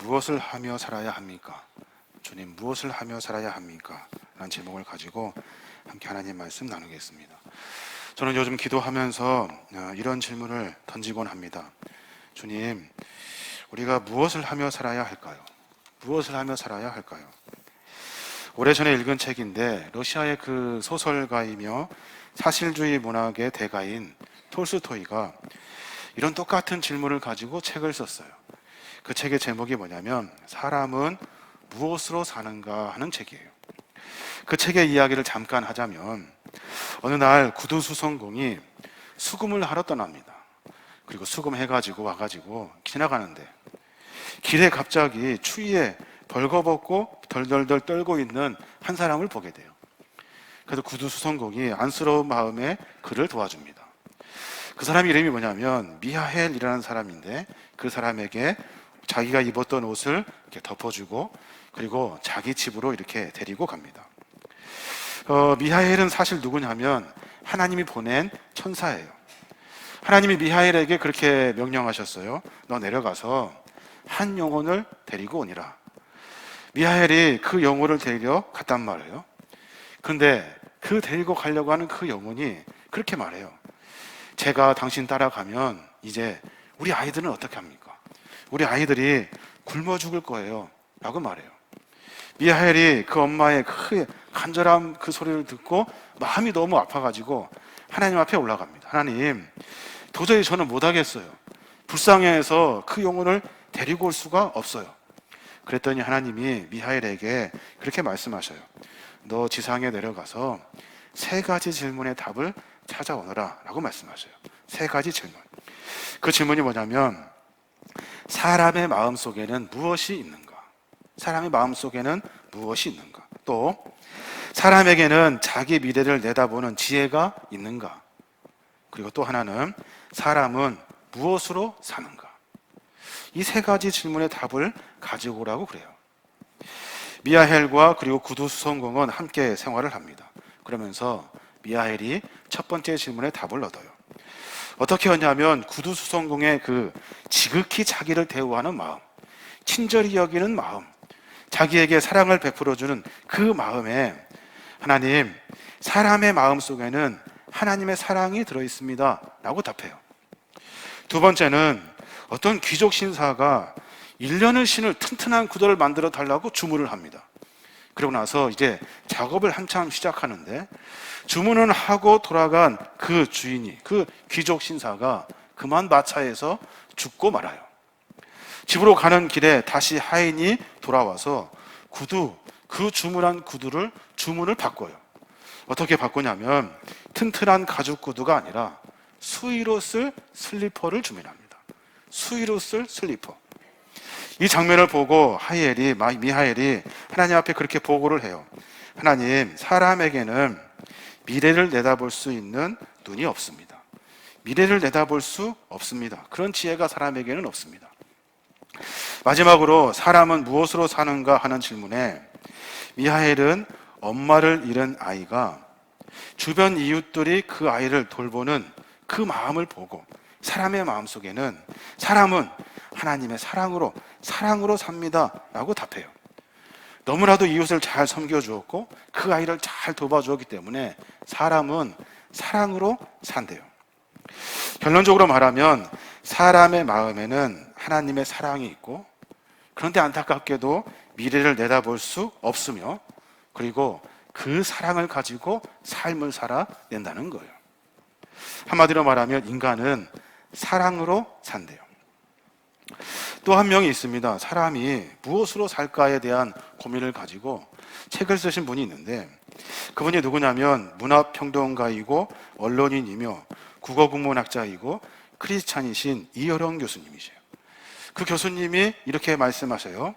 무엇을 하며 살아야 합니까? 주님, 무엇을 하며 살아야 합니까? 라는 제목을 가지고 함께 하나님 말씀 나누겠습니다. 저는 요즘 기도하면서 이런 질문을 던지곤 합니다. 주님, 우리가 무엇을 하며 살아야 할까요? 무엇을 하며 살아야 할까요? 오래전에 읽은 책인데 러시아의 그 소설가이며 사실주의 문학의 대가인 톨스토이가 이런 똑같은 질문을 가지고 책을 썼어요. 그 책의 제목이 뭐냐면 사람은 무엇으로 사는가 하는 책이에요. 그 책의 이야기를 잠깐 하자면 어느 날 구두수선공이 수금을 하러 떠납니다. 그리고 수금해가지고 와가지고 지나가는데 길에 갑자기 추위에 벌거벗고 덜덜덜 떨고 있는 한 사람을 보게 돼요. 그래서 구두수선공이 안쓰러운 마음에 그를 도와줍니다. 그 사람 이름이 뭐냐면 미하엘이라는 사람인데 그 사람에게 자기가 입었던 옷을 이렇게 덮어주고 그리고 자기 집으로 이렇게 데리고 갑니다. 미하엘은 사실 누구냐면 하나님이 보낸 천사예요. 하나님이 미하엘에게 그렇게 명령하셨어요. 너 내려가서 한 영혼을 데리고 오니라. 미하엘이 그 영혼을 데리러 갔단 말이에요. 그런데 그 데리고 가려고 하는 그 영혼이 그렇게 말해요. 제가 당신 따라가면 이제 우리 아이들은 어떻게 합니까? 우리 아이들이 굶어 죽을 거예요 라고 말해요. 미하엘이 그 엄마의 그 간절한 그 소리를 듣고 마음이 너무 아파가지고 하나님 앞에 올라갑니다. 하나님, 도저히 저는 못하겠어요. 불쌍해서 그 영혼을 데리고 올 수가 없어요. 그랬더니 하나님이 미하엘에게 그렇게 말씀하셔요. 너 지상에 내려가서 3가지 질문의 답을 찾아오너라 라고 말씀하셔요. 3가지 질문. 그 질문이 뭐냐면 사람의 마음속에는 무엇이 있는가? 사람의 마음속에는 무엇이 있는가? 또 사람에게는 자기 미래를 내다보는 지혜가 있는가? 그리고 또 하나는 사람은 무엇으로 사는가? 이 3가지 질문의 답을 가지고 오라고 그래요. 미하엘과 그리고 구두수선공은 함께 생활을 합니다. 그러면서 미하엘이 첫 번째 질문의 답을 얻어요. 어떻게 하냐면 구두수선공의 그 지극히 자기를 대우하는 마음, 친절히 여기는 마음, 자기에게 사랑을 베풀어주는 그 마음에 하나님, 사람의 마음 속에는 하나님의 사랑이 들어있습니다 라고 답해요. 두 번째는 어떤 귀족 신사가 1년을 신을 튼튼한 구두를 만들어 달라고 주문을 합니다. 그러고 나서 이제 작업을 한참 시작하는데 주문을 하고 돌아간 그 주인이, 그 귀족 신사가 그만 마차에서 죽고 말아요. 집으로 가는 길에 다시 하인이 돌아와서 그 주문한 구두를 주문을 바꿔요. 어떻게 바꾸냐면 튼튼한 가죽 구두가 아니라 수의로 쓸 슬리퍼를 주문합니다. 수의로 쓸 슬리퍼. 이 장면을 보고 미하엘이 하나님 앞에 그렇게 보고를 해요. 하나님, 사람에게는 미래를 내다볼 수 있는 눈이 없습니다. 미래를 내다볼 수 없습니다. 그런 지혜가 사람에게는 없습니다. 마지막으로 사람은 무엇으로 사는가 하는 질문에 미하엘은 엄마를 잃은 아이가 주변 이웃들이 그 아이를 돌보는 그 마음을 보고 사람의 마음속에는 사람은 하나님의 사랑으로 삽니다 라고 답해요. 너무나도 이웃을 잘 섬겨주었고 그 아이를 잘 돌봐주었기 때문에 사람은 사랑으로 산대요. 결론적으로 말하면 사람의 마음에는 하나님의 사랑이 있고 그런데 안타깝게도 미래를 내다볼 수 없으며 그리고 그 사랑을 가지고 삶을 살아낸다는 거예요. 한마디로 말하면 인간은 사랑으로 산대요. 또 한 명이 있습니다. 사람이 무엇으로 살까에 대한 고민을 가지고 책을 쓰신 분이 있는데 그분이 누구냐면 문화평론가이고 언론인이며 국어국문학자이고 크리스찬이신 이효령 교수님이세요. 그 교수님이 이렇게 말씀하셔요.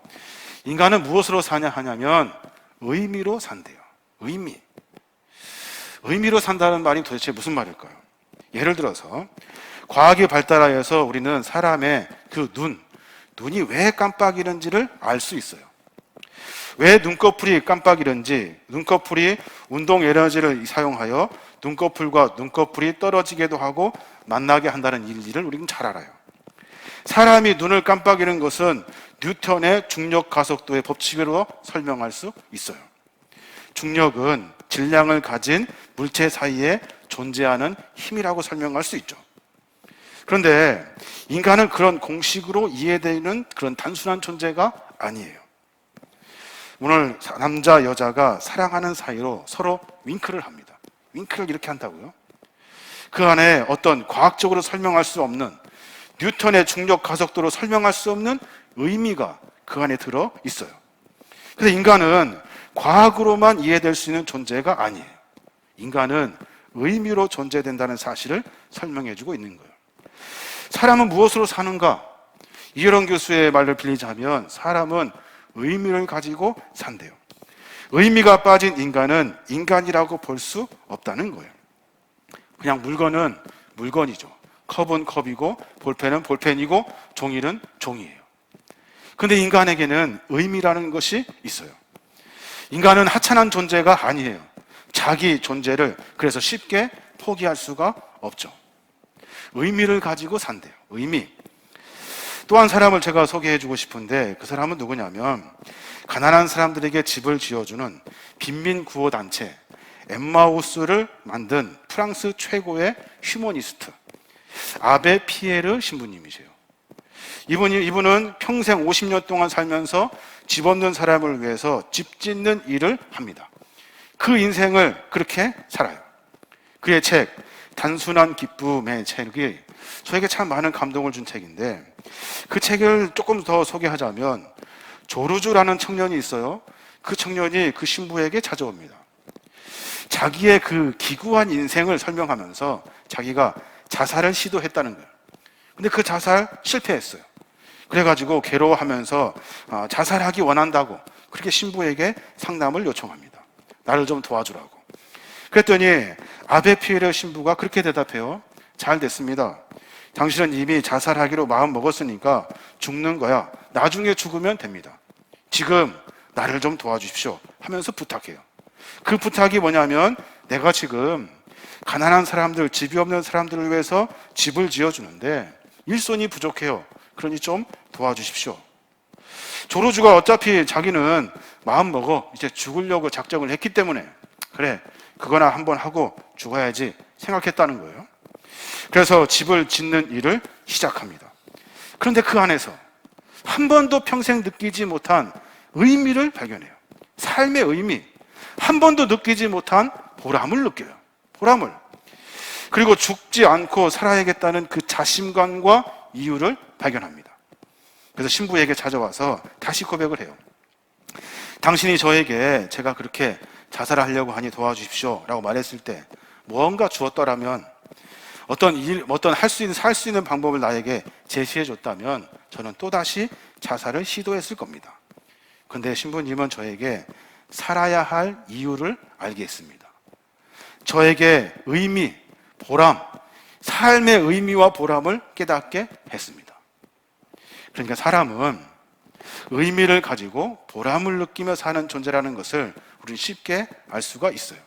인간은 무엇으로 사냐 하냐면 의미로 산대요. 의미로 산다는 말이 도대체 무슨 말일까요? 예를 들어서 과학이 발달하여서 우리는 사람의 그 눈이 왜 깜빡이는지를 알 수 있어요. 왜 눈꺼풀이 깜빡이는지, 눈꺼풀이 운동 에너지를 사용하여 눈꺼풀과 눈꺼풀이 떨어지게도 하고 만나게 한다는 일을 우리는 잘 알아요. 사람이 눈을 깜빡이는 것은 뉴턴의 중력 가속도의 법칙으로 설명할 수 있어요. 중력은 질량을 가진 물체 사이에 존재하는 힘이라고 설명할 수 있죠. 그런데 인간은 그런 공식으로 이해되는 그런 단순한 존재가 아니에요. 오늘 남자, 여자가 사랑하는 사이로 서로 윙크를 합니다. 윙크를 이렇게 한다고요? 그 안에 어떤 과학적으로 설명할 수 없는, 뉴턴의 중력 가속도로 설명할 수 없는 의미가 그 안에 들어 있어요. 그래서 인간은 과학으로만 이해될 수 있는 존재가 아니에요. 인간은 의미로 존재된다는 사실을 설명해 주고 있는 거예요. 사람은 무엇으로 사는가? 이혜령 교수의 말을 빌리자면 사람은 의미를 가지고 산대요. 의미가 빠진 인간은 인간이라고 볼 수 없다는 거예요. 그냥 물건은 물건이죠. 컵은 컵이고 볼펜은 볼펜이고 종이는 종이에요. 근데 인간에게는 의미라는 것이 있어요. 인간은 하찮은 존재가 아니에요. 자기 존재를 그래서 쉽게 포기할 수가 없죠. 의미를 가지고 산대요. 의미. 또 한 사람을 제가 소개해주고 싶은데 그 사람은 누구냐면 가난한 사람들에게 집을 지어주는 빈민구호단체 엠마우스를 만든 프랑스 최고의 휴머니스트 아베 피에르 신부님이세요. 이분은 평생 50년 동안 살면서 집 없는 사람을 위해서 집 짓는 일을 합니다. 그 인생을 그렇게 살아요. 그의 책 단순한 기쁨의 책이 저에게 참 많은 감동을 준 책인데 그 책을 조금 더 소개하자면 조르주라는 청년이 있어요. 그 청년이 그 신부에게 찾아옵니다. 자기의 그 기구한 인생을 설명하면서 자기가 자살을 시도했다는 거예요. 근데 그 자살 실패했어요. 그래가지고 괴로워하면서 자살하기 원한다고 그렇게 신부에게 상담을 요청합니다. 나를 좀 도와주라고. 그랬더니 아베 피에르 신부가 그렇게 대답해요. 잘 됐습니다. 당신은 이미 자살하기로 마음 먹었으니까 죽는 거야. 나중에 죽으면 됩니다. 지금 나를 좀 도와주십시오 하면서 부탁해요. 그 부탁이 뭐냐면 내가 지금 가난한 사람들, 집이 없는 사람들을 위해서 집을 지어주는데 일손이 부족해요. 그러니 좀 도와주십시오. 조르주가 어차피 자기는 마음 먹어 이제 죽으려고 작정을 했기 때문에 그래 그거나 한번 하고 죽어야지 생각했다는 거예요. 그래서 집을 짓는 일을 시작합니다. 그런데 그 안에서 한 번도 평생 느끼지 못한 의미를 발견해요. 삶의 의미. 한 번도 느끼지 못한 보람을 느껴요. 보람을. 그리고 죽지 않고 살아야겠다는 그 자신감과 이유를 발견합니다. 그래서 신부에게 찾아와서 다시 고백을 해요. 당신이 저에게 제가 그렇게 자살하려고 하니 도와주십시오 라고 말했을 때 무언가 주었더라면 어떤 살 수 있는 방법을 나에게 제시해 줬다면 저는 또다시 자살을 시도했을 겁니다. 근데 신부님은 저에게 살아야 할 이유를 알게 했습니다. 저에게 의미, 보람, 삶의 의미와 보람을 깨닫게 했습니다. 그러니까 사람은 의미를 가지고 보람을 느끼며 사는 존재라는 것을 우리는 쉽게 알 수가 있어요.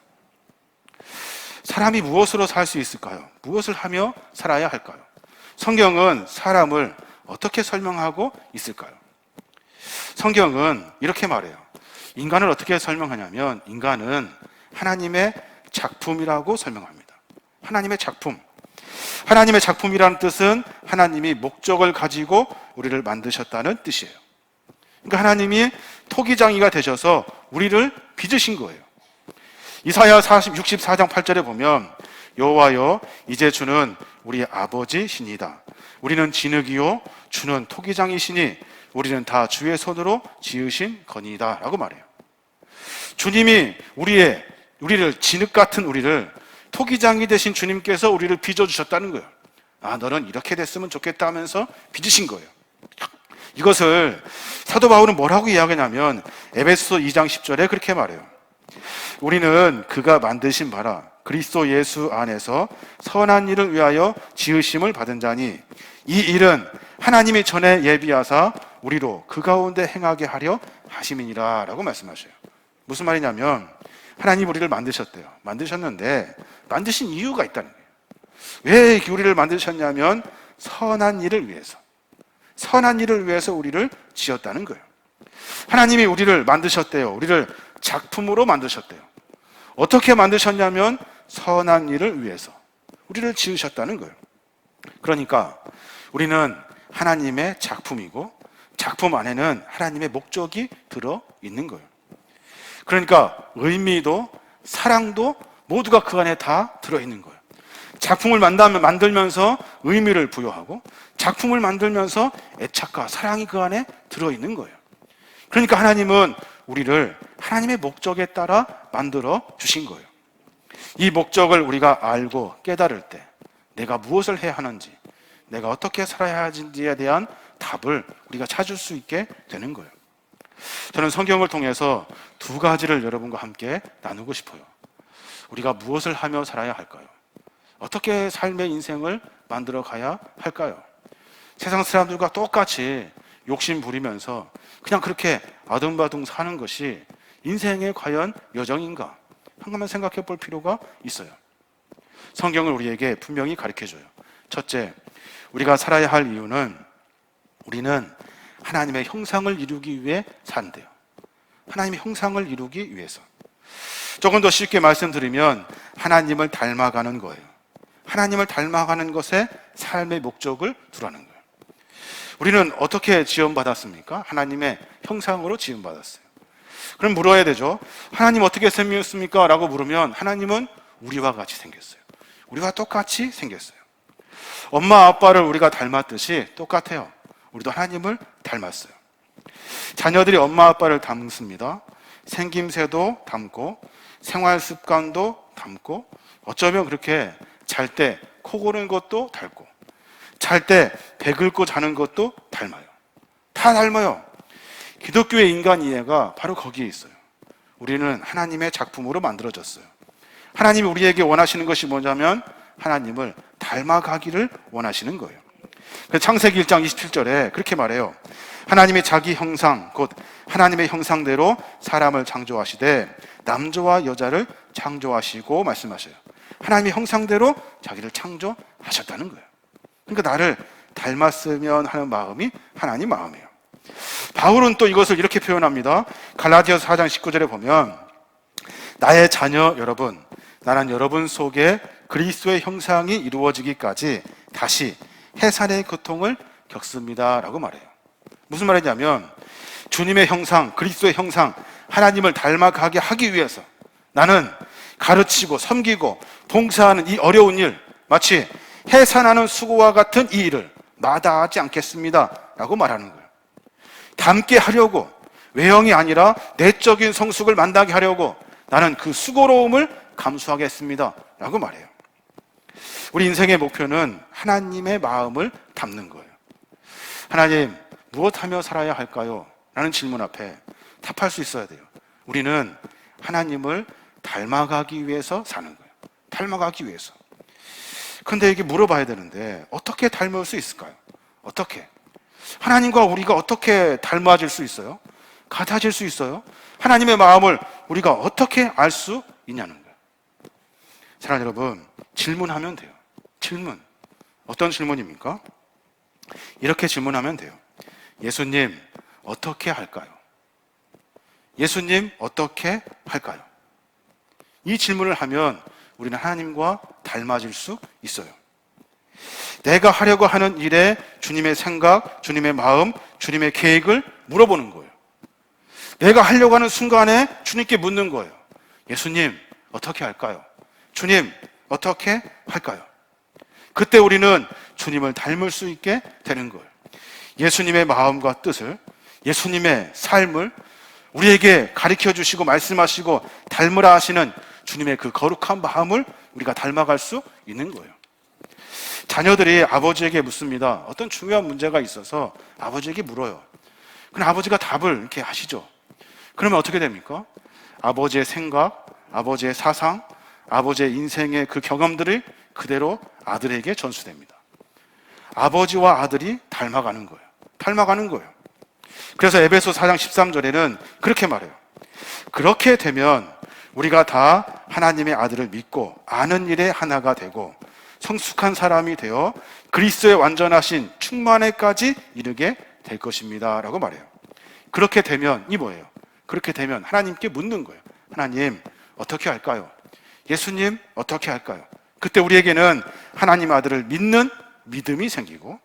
사람이 무엇으로 살 수 있을까요? 무엇을 하며 살아야 할까요? 성경은 사람을 어떻게 설명하고 있을까요? 성경은 이렇게 말해요. 인간을 어떻게 설명하냐면 인간은 하나님의 작품이라고 설명합니다. 하나님의 작품. 하나님의 작품이라는 뜻은 하나님이 목적을 가지고 우리를 만드셨다는 뜻이에요. 그러니까 하나님이 토기장이가 되셔서 우리를 빚으신 거예요. 이사야 64장 8절에 보면 여호와여 이제 주는 우리 아버지시니다. 우리는 진흙이요 주는 토기장이시니 우리는 다 주의 손으로 지으신 거니이다 라고 말해요. 주님이 우리를 진흙 같은 우리를 토기장이 되신 주님께서 우리를 빚어주셨다는 거예요. 너는 이렇게 됐으면 좋겠다 하면서 빚으신 거예요. 이것을 사도 바울은 뭐라고 이야기하냐면 에베소 2장 10절에 그렇게 말해요. 우리는 그가 만드신 바라 그리스도 예수 안에서 선한 일을 위하여 지으심을 받은 자니 이 일은 하나님이 전에 예비하사 우리로 그 가운데 행하게 하려 하심이니라 라고 말씀하셔요. 무슨 말이냐면 하나님 우리를 만드셨대요. 만드셨는데 만드신 이유가 있다는 거예요. 왜 우리를 만드셨냐면 선한 일을 위해서. 선한 일을 위해서 우리를 지었다는 거예요. 하나님이 우리를 만드셨대요. 우리를 작품으로 만드셨대요. 어떻게 만드셨냐면 선한 일을 위해서 우리를 지으셨다는 거예요. 그러니까 우리는 하나님의 작품이고 작품 안에는 하나님의 목적이 들어있는 거예요. 그러니까 의미도 사랑도 모두가 그 안에 다 들어있는 거예요. 작품을 만들면서 의미를 부여하고 작품을 만들면서 애착과 사랑이 그 안에 들어있는 거예요. 그러니까 하나님은 우리를 하나님의 목적에 따라 만들어 주신 거예요. 이 목적을 우리가 알고 깨달을 때 내가 무엇을 해야 하는지, 내가 어떻게 살아야 하는지에 대한 답을 우리가 찾을 수 있게 되는 거예요. 저는 성경을 통해서 두 가지를 여러분과 함께 나누고 싶어요. 우리가 무엇을 하며 살아야 할까요? 어떻게 삶의 인생을 만들어 가야 할까요? 세상 사람들과 똑같이 욕심 부리면서 그냥 그렇게 아둥바둥 사는 것이 인생의 과연 여정인가? 한번만 생각해 볼 필요가 있어요. 성경을 우리에게 분명히 가르쳐줘요. 첫째, 우리가 살아야 할 이유는 우리는 하나님의 형상을 이루기 위해 산대요. 하나님의 형상을 이루기 위해서. 조금 더 쉽게 말씀드리면 하나님을 닮아가는 거예요. 하나님을 닮아가는 것에 삶의 목적을 두라는 거예요. 우리는 어떻게 지원받았습니까? 하나님의 형상으로 지원받았어요. 그럼 물어야 되죠. 하나님 어떻게 생겼습니까? 라고 물으면 하나님은 우리와 같이 생겼어요. 우리와 똑같이 생겼어요. 엄마 아빠를 우리가 닮았듯이 똑같아요. 우리도 하나님을 닮았어요. 자녀들이 엄마 아빠를 닮습니다. 생김새도 닮고 생활 습관도 닮고 어쩌면 그렇게 잘 때 코 고는 것도 닮고 잘 때 배 긁고 자는 것도 닮아요. 다 닮아요. 기독교의 인간 이해가 바로 거기에 있어요. 우리는 하나님의 작품으로 만들어졌어요. 하나님이 우리에게 원하시는 것이 뭐냐면 하나님을 닮아가기를 원하시는 거예요. 창세기 1장 27절에 그렇게 말해요. 하나님이 자기 형상 곧 하나님의 형상대로 사람을 창조하시되 남자와 여자를 창조하시고 말씀하셔요. 하나님의 형상대로 자기를 창조하셨다는 거예요. 그러니까 나를 닮았으면 하는 마음이 하나님 마음이에요. 바울은 또 이것을 이렇게 표현합니다. 갈라디아서 4장 19절에 보면 나의 자녀 여러분, 나는 여러분 속에 그리스도의 형상이 이루어지기까지 다시 해산의 고통을 겪습니다 라고 말해요. 무슨 말이냐면 주님의 형상, 그리스도의 형상, 하나님을 닮아가게 하기 위해서 나는 가르치고 섬기고 봉사하는 이 어려운 일, 마치 해산하는 수고와 같은 이 일을 마다하지 않겠습니다 라고 말하는 거예요. 닮게 하려고, 외형이 아니라 내적인 성숙을 만나게 하려고 나는 그 수고로움을 감수하겠습니다 라고 말해요. 우리 인생의 목표는 하나님의 마음을 담는 거예요. 하나님, 무엇하며 살아야 할까요? 라는 질문 앞에 답할 수 있어야 돼요. 우리는 하나님을 닮아가기 위해서 사는 거예요. 닮아가기 위해서. 근데 이게 물어봐야 되는데 어떻게 닮을 수 있을까요? 어떻게? 하나님과 우리가 어떻게 닮아질 수 있어요? 같아질 수 있어요? 하나님의 마음을 우리가 어떻게 알 수 있냐는 거예요. 사랑하는 여러분, 질문하면 돼요. 질문. 어떤 질문입니까? 이렇게 질문하면 돼요. 예수님, 어떻게 할까요? 예수님, 어떻게 할까요? 이 질문을 하면 우리는 하나님과 닮아질 수 있어요. 내가 하려고 하는 일에 주님의 생각, 주님의 마음, 주님의 계획을 물어보는 거예요. 내가 하려고 하는 순간에 주님께 묻는 거예요. 예수님, 어떻게 할까요? 주님, 어떻게 할까요? 그때 우리는 주님을 닮을 수 있게 되는 거예요. 예수님의 마음과 뜻을, 예수님의 삶을 우리에게 가르쳐 주시고 말씀하시고 닮으라 하시는 주님의 그 거룩한 마음을 우리가 닮아갈 수 있는 거예요. 자녀들이 아버지에게 묻습니다. 어떤 중요한 문제가 있어서 아버지에게 물어요. 그럼 아버지가 답을 이렇게 하시죠. 그러면 어떻게 됩니까? 아버지의 생각, 아버지의 사상, 아버지의 인생의 그 경험들이 그대로 아들에게 전수됩니다. 아버지와 아들이 닮아가는 거예요. 닮아가는 거예요. 그래서 에베소 4장 13절에는 그렇게 말해요. 그렇게 되면 우리가 다 하나님의 아들을 믿고 아는 일에 하나가 되고 성숙한 사람이 되어 그리스도의 완전하신 충만에까지 이르게 될 것입니다 라고 말해요. 그렇게 되면 이 뭐예요? 그렇게 되면 하나님께 묻는 거예요. 하나님 어떻게 할까요? 예수님 어떻게 할까요? 그때 우리에게는 하나님 아들을 믿는 믿음이 생기고,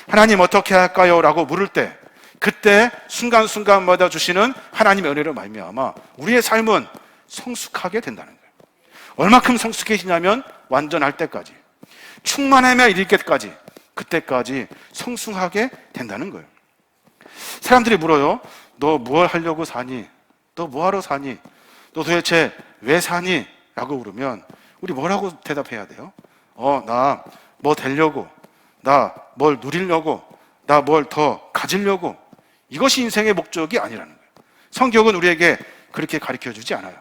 하나님 어떻게 할까요? 라고 물을 때 그때 순간순간마다 주시는 하나님의 은혜로 말미암아 우리의 삶은 성숙하게 된다는 거예요. 얼마큼 성숙해지냐면 완전할 때까지, 충만함에 이를 때까지, 그때까지 성숙하게 된다는 거예요. 사람들이 물어요. 너 뭘 하려고 사니? 너 뭐 하러 사니? 너 도대체 왜 사니? 라고 물으면 우리 뭐라고 대답해야 돼요? 나 뭐 되려고, 나 뭘 누리려고, 나 뭘 더 가지려고. 이것이 인생의 목적이 아니라는 거예요. 성경은 우리에게 그렇게 가르쳐 주지 않아요.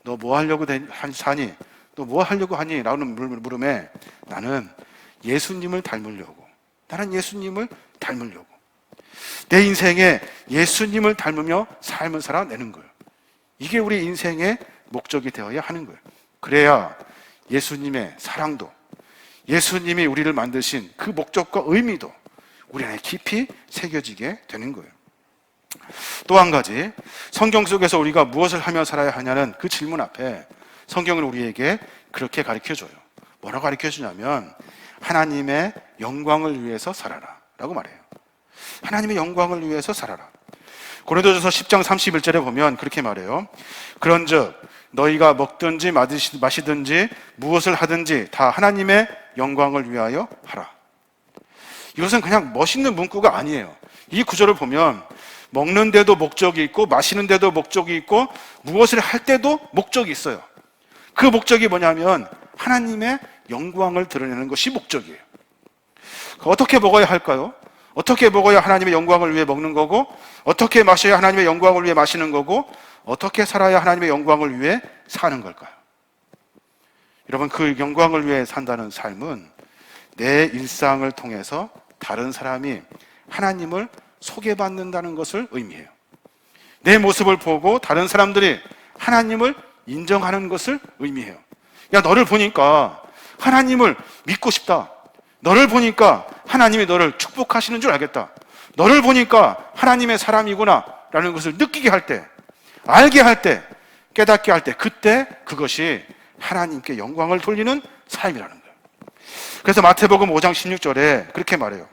너 뭐 하려고 사니? 너 뭐 하려고 하니? 라는 물음에 나는 예수님을 닮으려고, 나는 예수님을 닮으려고, 내 인생에 예수님을 닮으며 삶을 살아내는 거예요. 이게 우리 인생의 목적이 되어야 하는 거예요. 그래야 예수님의 사랑도, 예수님이 우리를 만드신 그 목적과 의미도 우리 안에 깊이 새겨지게 되는 거예요. 또 한 가지, 성경 속에서 우리가 무엇을 하며 살아야 하냐는 그 질문 앞에 성경은 우리에게 그렇게 가르쳐줘요. 뭐라고 가르쳐주냐면 하나님의 영광을 위해서 살아라 라고 말해요. 하나님의 영광을 위해서 살아라. 고린도전서 10장 31절에 보면 그렇게 말해요. 그런즉 너희가 먹든지 마시든지 무엇을 하든지 다 하나님의 영광을 위하여 하라. 이것은 그냥 멋있는 문구가 아니에요. 이 구절을 보면 먹는 데도 목적이 있고 마시는 데도 목적이 있고 무엇을 할 때도 목적이 있어요. 그 목적이 뭐냐면 하나님의 영광을 드러내는 것이 목적이에요. 어떻게 먹어야 할까요? 어떻게 먹어야 하나님의 영광을 위해 먹는 거고, 어떻게 마셔야 하나님의 영광을 위해 마시는 거고, 어떻게 살아야 하나님의 영광을 위해 사는 걸까요? 여러분, 그 영광을 위해 산다는 삶은 내 일상을 통해서 다른 사람이 하나님을 소개받는다는 것을 의미해요. 내 모습을 보고 다른 사람들이 하나님을 인정하는 것을 의미해요. 야, 너를 보니까 하나님을 믿고 싶다. 너를 보니까 하나님이 너를 축복하시는 줄 알겠다. 너를 보니까 하나님의 사람이구나 라는 것을 느끼게 할 때, 알게 할 때, 깨닫게 할 때, 그때 그것이 하나님께 영광을 돌리는 삶이라는 거예요. 그래서 마태복음 5장 16절에 그렇게 말해요.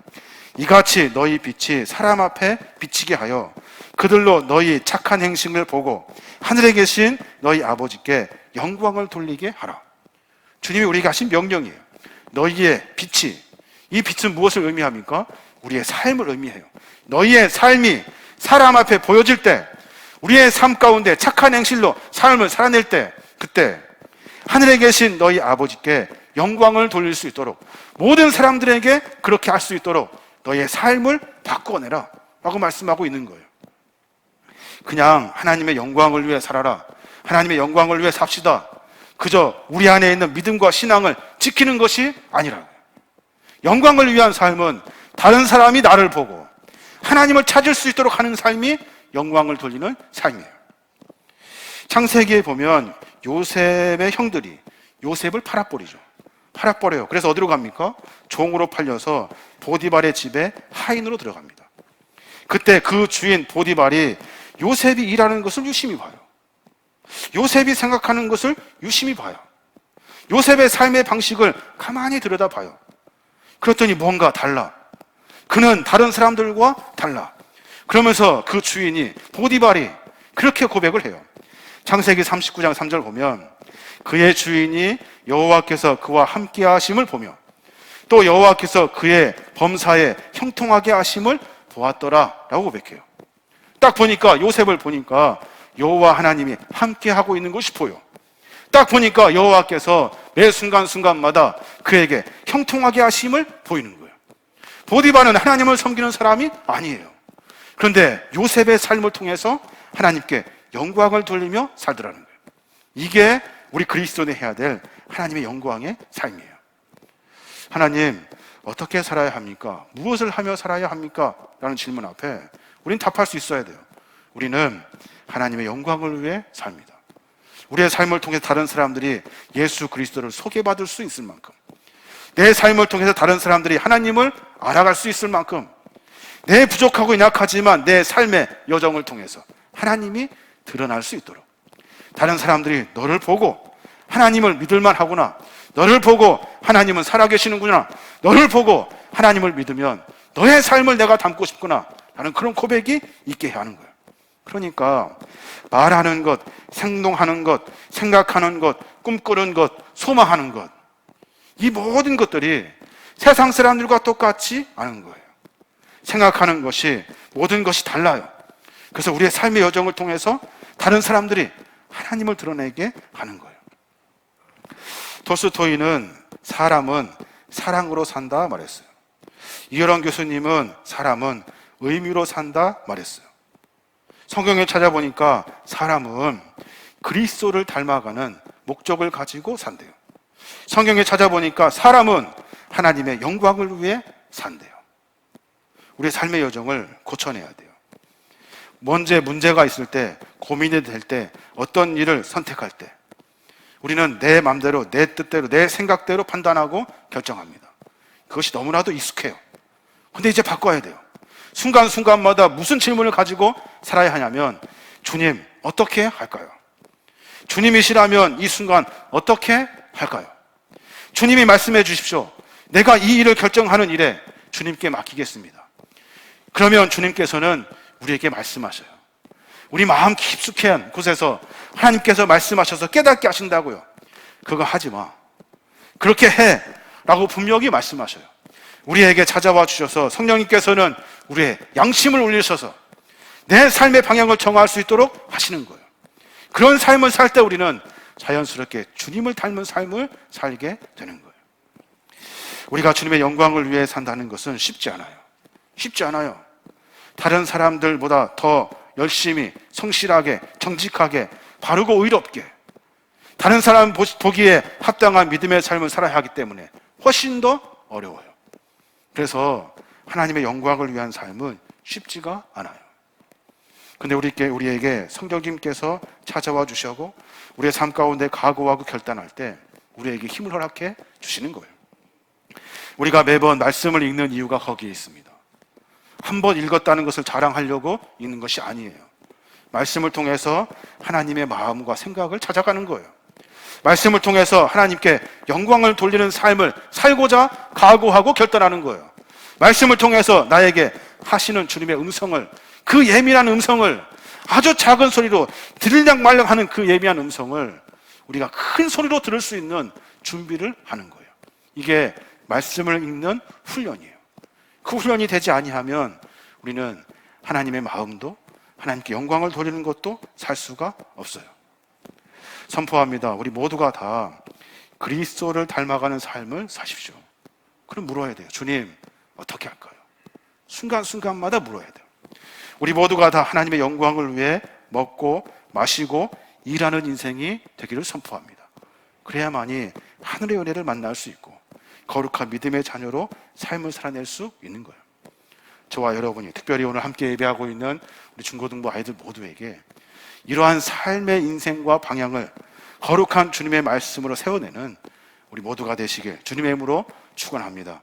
이같이 너희 빛이 사람 앞에 비치게 하여 그들로 너희 착한 행실을 보고 하늘에 계신 너희 아버지께 영광을 돌리게 하라. 주님이 우리에게 하신 명령이에요. 너희의 빛이, 이 빛은 무엇을 의미합니까? 우리의 삶을 의미해요. 너희의 삶이 사람 앞에 보여질 때, 우리의 삶 가운데 착한 행실로 삶을 살아낼 때, 그때 하늘에 계신 너희 아버지께 영광을 돌릴 수 있도록, 모든 사람들에게 그렇게 할 수 있도록 너희의 삶을 바꿔내라 라고 말씀하고 있는 거예요. 그냥 하나님의 영광을 위해 살아라, 하나님의 영광을 위해 삽시다, 그저 우리 안에 있는 믿음과 신앙을 지키는 것이 아니라고요. 영광을 위한 삶은 다른 사람이 나를 보고 하나님을 찾을 수 있도록 하는 삶이 영광을 돌리는 삶이에요. 창세기에 보면 요셉의 형들이 요셉을 팔아버려요. 그래서 어디로 갑니까? 종으로 팔려서 보디발의 집에 하인으로 들어갑니다. 그때 그 주인 보디발이 요셉이 일하는 것을 유심히 봐요. 요셉이 생각하는 것을 유심히 봐요. 요셉의 삶의 방식을 가만히 들여다봐요. 그랬더니 뭔가 달라. 그는 다른 사람들과 달라. 그러면서 그 주인이 보디발이 그렇게 고백을 해요. 창세기 39장 3절 보면 그의 주인이 여호와께서 그와 함께 하심을 보며 또 여호와께서 그의 범사에 형통하게 하심을 보았더라 라고 고백해요. 딱 보니까, 요셉을 보니까 여호와 하나님이 함께 하고 있는 것이 보여. 딱 보니까 여호와께서 매 순간순간마다 그에게 형통하게 하심을 보이는 거예요. 보디발은 하나님을 섬기는 사람이 아니에요. 그런데 요셉의 삶을 통해서 하나님께 영광을 돌리며 살더라는 거예요. 이게 우리 그리스도인이 해야 될 하나님의 영광의 삶이에요. 하나님, 어떻게 살아야 합니까? 무엇을 하며 살아야 합니까? 라는 질문 앞에 우리는 답할 수 있어야 돼요. 우리는 하나님의 영광을 위해 삽니다. 우리의 삶을 통해 다른 사람들이 예수 그리스도를 소개받을 수 있을 만큼, 내 삶을 통해서 다른 사람들이 하나님을 알아갈 수 있을 만큼 내 부족하고 연약하지만 내 삶의 여정을 통해서 하나님이 드러날 수 있도록 다른 사람들이 너를 보고 하나님을 믿을만 하구나, 너를 보고 하나님은 살아계시는구나, 너를 보고 하나님을 믿으면 너의 삶을 내가 담고 싶구나 라는 그런 고백이 있게 해야 하는 거예요. 그러니까 말하는 것, 행동하는 것, 생각하는 것, 꿈꾸는 것, 소망하는 것, 이 모든 것들이 세상 사람들과 똑같지 않은 거예요. 생각하는 것이, 모든 것이 달라요. 그래서 우리의 삶의 여정을 통해서 다른 사람들이 하나님을 드러내게 하는 거예요. 톨스토이는 사람은 사랑으로 산다 말했어요. 이효령 교수님은 사람은 의미로 산다 말했어요. 성경에 찾아보니까 사람은 그리스도를 닮아가는 목적을 가지고 산대요. 성경에 찾아보니까 사람은 하나님의 영광을 위해 산대요. 우리의 삶의 여정을 고쳐내야 돼요. 문제가 있을 때, 고민이 될 때, 어떤 일을 선택할 때 우리는 내 마음대로, 내 뜻대로, 내 생각대로 판단하고 결정합니다. 그것이 너무나도 익숙해요. 근데 이제 바꿔야 돼요. 순간순간마다 무슨 질문을 가지고 살아야 하냐면, 주님 어떻게 할까요? 주님이시라면 이 순간 어떻게 할까요? 주님이 말씀해 주십시오. 내가 이 일을 결정하는 일에 주님께 맡기겠습니다. 그러면 주님께서는 우리에게 말씀하셔요. 우리 마음 깊숙한 곳에서 하나님께서 말씀하셔서 깨닫게 하신다고요. 그거 하지 마, 그렇게 해 라고 분명히 말씀하셔요. 우리에게 찾아와 주셔서 성령님께서는 우리의 양심을 울리셔서 내 삶의 방향을 정할 수 있도록 하시는 거예요. 그런 삶을 살 때 우리는 자연스럽게 주님을 닮은 삶을 살게 되는 거예요. 우리가 주님의 영광을 위해 산다는 것은 쉽지 않아요. 쉽지 않아요. 다른 사람들보다 더 열심히, 성실하게, 정직하게, 바르고 의롭게 다른 사람 보기에 합당한 믿음의 삶을 살아야 하기 때문에 훨씬 더 어려워요. 그래서 하나님의 영광을 위한 삶은 쉽지가 않아요. 근데 우리에게 성령님께서 찾아와 주시고 우리의 삶 가운데 각오하고 결단할 때 우리에게 힘을 허락해 주시는 거예요. 우리가 매번 말씀을 읽는 이유가 거기에 있습니다. 한 번 읽었다는 것을 자랑하려고 읽는 것이 아니에요. 말씀을 통해서 하나님의 마음과 생각을 찾아가는 거예요. 말씀을 통해서 하나님께 영광을 돌리는 삶을 살고자 각오하고 결단하는 거예요. 말씀을 통해서 나에게 하시는 주님의 음성을, 그 예민한 음성을, 아주 작은 소리로 들을랑말랑 하는 그 예민한 음성을 우리가 큰 소리로 들을 수 있는 준비를 하는 거예요. 이게 말씀을 읽는 훈련이에요. 그 훈련이 되지 아니하면 우리는 하나님의 마음도, 하나님께 영광을 돌리는 것도 살 수가 없어요. 선포합니다. 우리 모두가 다 그리스도를 닮아가는 삶을 사십시오. 그럼 물어야 돼요. 주님 어떻게 할까요? 순간순간마다 물어야 돼요. 우리 모두가 다 하나님의 영광을 위해 먹고 마시고 일하는 인생이 되기를 선포합니다. 그래야만이 하늘의 은혜를 만날 수 있고 거룩한 믿음의 자녀로 삶을 살아낼 수 있는 거예요. 저와 여러분이, 특별히 오늘 함께 예배하고 있는 우리 중고등부 아이들 모두에게 이러한 삶의 인생과 방향을 거룩한 주님의 말씀으로 세워내는 우리 모두가 되시길 주님의 이름으로 축원합니다.